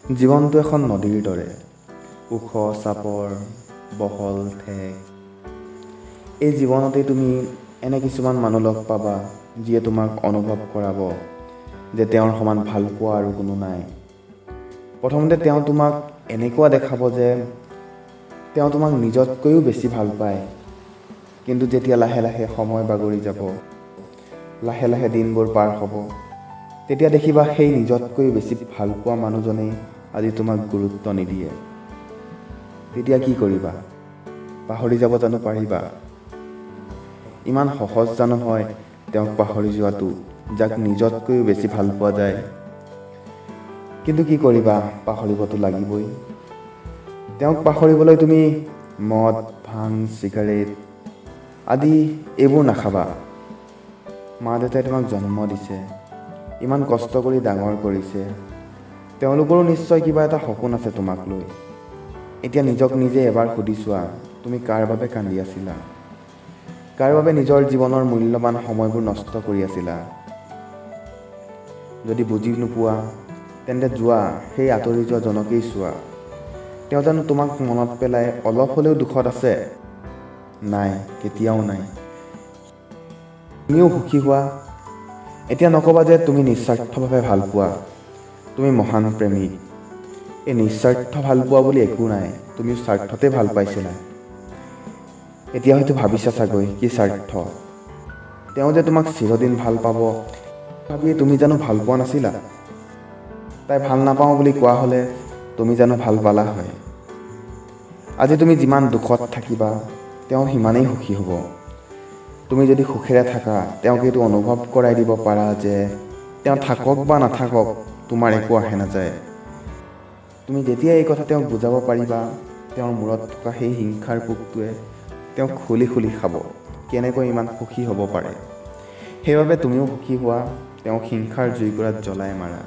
জীৱনটো এখন নদীৰ দৰে, ওখ চাপৰ বহল ঠেক। এই জীৱনতে তুমি এনে কিছুমান মানুহ লগ পাবা যিয়ে তোমাক অনুভৱ কৰাব যে তেওঁৰ সমান ভাল পোৱা আৰু কোনো নাই। প্ৰথমতে তেওঁ তোমাক এনেকুৱা দেখাব যে তেওঁ তোমাক নিজতকৈও বেছি ভাল পায়, কিন্তু যেতিয়া লাহে লাহে সময় বাগৰি যাব, লাহে লাহে দিনবোৰ পাৰ হ'ব, তেতিয়া দেখিবা সেই নিজতকৈ বেছি ভাল পোৱা মানুহজনেই আজি তোমাক গুৰুত্ব নিদিয়ে। তেতিয়া কি কৰিবা? পাহৰি যাব জানো পাৰিবা? ইমান সহজ জানো হয় তেওঁক পাহৰি যোৱাটো, যাক নিজতকৈও বেছি ভাল পোৱা যায়? কিন্তু কি কৰিবা, পাহৰিবতো লাগিবই। তেওঁক পাহৰিবলৈ তুমি মদ, ভাং, চিগাৰেট আদি এইবোৰ নাখাবা। মা দেউতাই তোমাক জন্ম দিছে, ইমান কষ্ট কৰি ডাঙৰ কৰিছে, তেওঁলোকৰো নিশ্চয় কিবা এটা সপোন আছে তোমাক লৈ। এতিয়া নিজক নিজে এবাৰ সুধি চোৱা, তুমি কাৰ বাবে কান্দি আছিলা? কাৰ বাবে নিজৰ জীৱনৰ মূল্যৱান সময়বোৰ নষ্ট কৰি আছিলা? যদি বুজি নোপোৱা তেন্তে যোৱা সেই আঁতৰি যোৱা জনকেই চোৱা। তেওঁ জানো তোমাক মনত পেলাই অলপ হ'লেও দুখত আছে? নাই, কেতিয়াও নাই। তুমিও সুখী হোৱা। এতিয়া নক'বা যে তুমি নিস্বাৰ্থভাৱে ভাল পোৱা, তুমি মহান প্ৰেমিক। এই নিস্বাৰ্থ ভাল পোৱা বুলি একো নাই, তুমিও স্বাৰ্থতে ভাল পাইছিলা। এতিয়া হয়তো ভাবিছা চাগৈ কি স্বাৰ্থ? তেওঁ যে তোমাক চিৰদিন ভাল পাব ভাবিয়ে তুমি জানো ভাল পোৱা নাছিলা? তাই ভাল নাপাওঁ বুলি কোৱা হ'লে তুমি জানো ভাল পালা হয়? আজি তুমি যিমান দুখত থাকিবা তেওঁ সিমানেই সুখী হ'ব। তুমি যদি সুখেৰে থাকা, তেওঁক এইটো অনুভৱ কৰাই দিব পাৰা যে তেওঁ থাকক বা নাথাকক তোমাৰ একো আহে নাযায়। তুমি যেতিয়া এই কথা তেওঁক বুজাব পাৰিবা, তেওঁৰ মূৰত থকা সেই হিংসাৰ পোকটোৱে তেওঁক খুলি খুলি খাব কেনেকৈ ইমান সুখী হ'ব পাৰে। সেইবাবে তুমিও সুখী হোৱা, তেওঁক হিংসাৰ জুইকুৰাত জ্বলাই মাৰা।